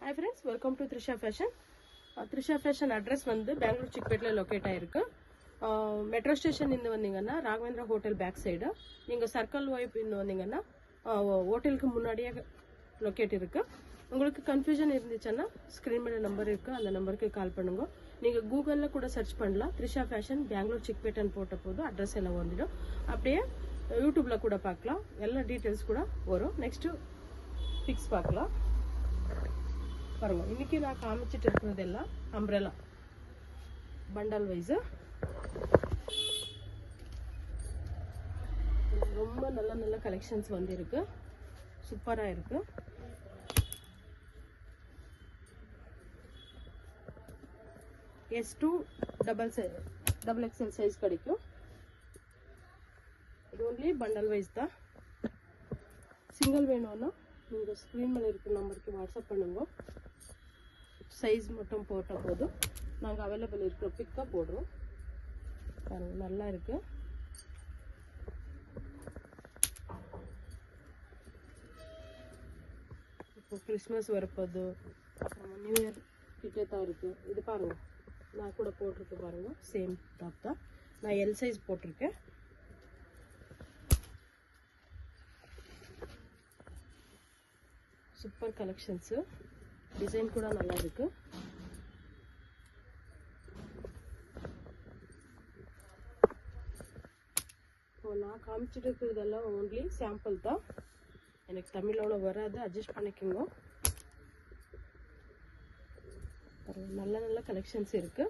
Hi friends, welcome to Trisha Fashion. Trisha Fashion address வந்து Bangalore சிக்பேட்ல locate ஆயிருக்கு. Metro station இருந்து வந்தீங்கன்னா ராகவேந்திரா ஹோட்டல் பேக் சைடு, நீங்க சர்க்கிள் வைப் இருந்து வந்தீங்கன்னா ஹோட்டலுக்கு முன்னாடியே லொகேட் இருக்கு. உங்களுக்கு கன்ஃபியூஷன் இருந்துச்சுன்னா ஸ்கிரீன் மேல நம்பர் இருக்கு, அந்த நம்பருக்கு கால் பண்ணுங்க. நீங்க கூகுள்ல கூட சர்ச் பண்ணலாம். த்ரிஷா ஃபேஷன் பெங்களூர் சிக்பேட்னு போட்ட போது அட்ரஸ் எல்லாம் வந்துடும். அப்படியே யூடியூப்ல கூட பார்க்கலாம், எல்லா டீடைல்ஸ் கூட வரும். நெக்ஸ்ட் பிக்ஸ் பார்க்கலாம் பாருங்க. இன்னைக்கு நான் காமிச்சிட்டு இருக்கிறதெல்லாம் அம்ப்ரெல்லா பண்டல் வைஸ் ரொம்ப நல்ல நல்ல கலெக்ஷன்ஸ் வந்து இருக்கு, சூப்பரா இருக்கு. S2 டபுள் XL சைஸ் கிடைக்கும். இது ஒன்லி பண்டல் வைஸ் தான். சிங்கிள் வேணும்னா நீங்க ஸ்கிரீன் மேல இருக்கிற நம்பருக்கு வாட்ஸ்அப் பண்ணுங்க. சைஸ் மட்டும் போட்ட போதும் நாங்கள் அவைலபிள் இருக்கிற பிக்கா போடுறோம். பாருங்க, நல்லா இருக்கு. இப்போ கிறிஸ்மஸ் வரப்போது, அப்புறமா நியூ இயர் கிட்டே தான் இருக்கு. இது பாருங்க, நான் கூட போட்டிருக்கு பாருங்க, சேம் டாப் தான். நான் எல் சைஸ் போட்டிருக்கேன். சூப்பர் கலெக்ஷன்ஸு, டிசைன் கூட நல்லா இருக்கு. இப்போ நான் காமிச்சிட்டு இருக்கிறதெல்லாம் ஓன்லி சாம்பிள் தான், எனக்கு தமிழோட வராது, அட்ஜஸ்ட் பண்ணிக்கோங்க. நல்ல நல்ல கலெக்ஷன்ஸ் இருக்கு.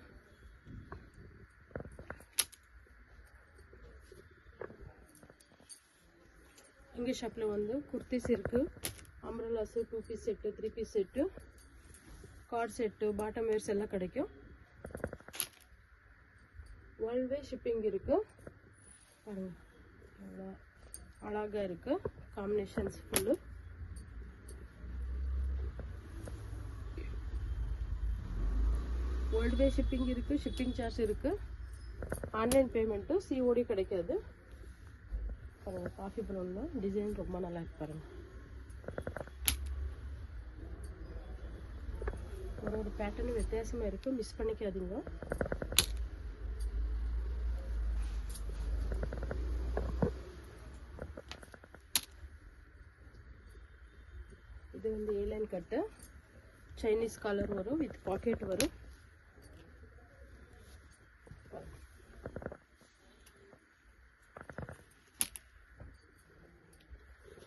இங்கே ஷாப்பில் வந்து குர்த்திஸ் இருக்கு, umbrellas, 2 piece set, 3 piece set, coord set, bottom wears எல்லாம் கிடைக்கும். வேர்ல்ட் வே ஷிப்பிங் இருக்கு. அழகா இருக்கு, combinations full. World wide shipping இருக்கு, ஷிப்பிங் சார்ஜ் இருக்கு. ஆன்லைன் பேமெண்ட்டு, COD கிடைக்காது. பாருங்க, காஃபி ப்ரௌன்ல டிசைன் ரொம்ப நல்லா இருக்கு பாருங்க. ஒரு பேட்டர்ன் வித்தியாசமா இருக்கு, மிஸ் பண்ணிக்காதீங்க. இது வந்து ஏலைன் கட்டு, சைனீஸ் காலர் வரும், வித் பாக்கெட் வரும்.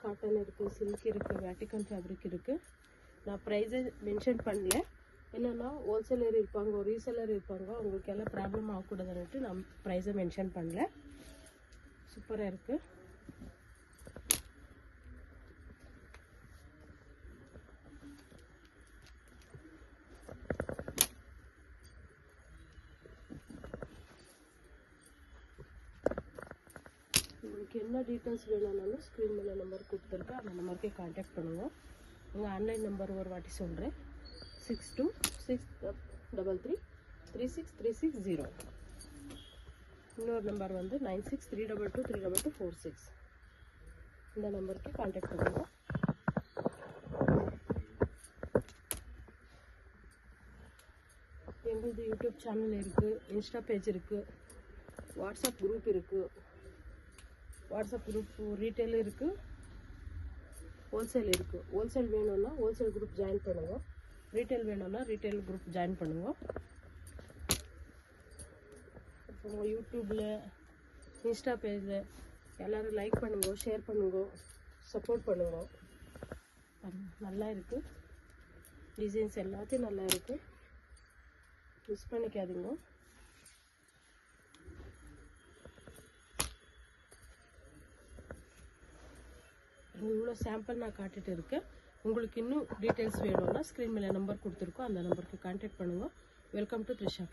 காட்டன் இருக்கு, சில்க் இருக்கு, வேட்டிக்கன் ஃபேப்ரிக் இருக்கு. நான் ப்ரைஸை மென்ஷன் பண்ணல, என்னன்னா ஹோல்சேலர் இருப்பாங்க, ரீசேலர் இருப்பாங்க, அவங்களுக்கு எல்லாம் ப்ராப்ளம் ஆகக்கூடாதுன்னுட்டு நான் ப்ரைஸை மென்ஷன் பண்ணல. சூப்பராக இருக்கு. உங்களுக்கு என்ன டீட்டெயில்ஸ் வேணும்னாலும் ஸ்க்ரீன் மேலே நம்பர் கொடுத்துருக்கேன், அந்த நம்பருக்கே கான்டாக்ட் பண்ணுவோம். உங்கள் ஆன்லைன் நம்பர் ஒரு வாட்டி சொல்கிறேன், 6263336360. இன்னொரு நம்பர் வந்து 9632232246. இந்த நம்பருக்கு கான்டாக்ட் பண்ணுங்க. எங்களுது யூடியூப் சேனல் இருக்குது, இன்ஸ்டா பேஜ் இருக்குது, வாட்ஸ்அப் குரூப் இருக்குது. வாட்ஸ்அப் குரூப் ரீட்டைல் இருக்குது, ஹோல்சேல் இருக்குது. ஹோல்சேல் வேணும்னா ஹோல்சேல் குரூப் ஜாயின் பண்ணுங்க, ரீட்டைல் வேணும்னா ரீட்டைல் குரூப் ஜாயின் பண்ணுங்க. அப்புறம் யூடியூப்பில், இன்ஸ்டா பேஜில் எல்லோரும் லைக் பண்ணுங்க, ஷேர் பண்ணுங்க, சப்போர்ட் பண்ணுங்க. நல்லா இருக்குது, டிசைன்ஸ் எல்லாத்தையும் நல்லா இருக்குது, மிஸ் பண்ணிக்காதீங்க. இவ்வளோ சாம்பிள் நான் காட்டிட்டு இருக்கேன். உங்களுக்கு இன்னும் டீட்டெயில்ஸ் வேணும்னா ஸ்க்ரீன் மேலே நம்பர் கொடுத்துருக்கோம், அந்த நம்பருக்கு கான்டாக்ட் பண்ணுங்கள். Welcome to Trisha.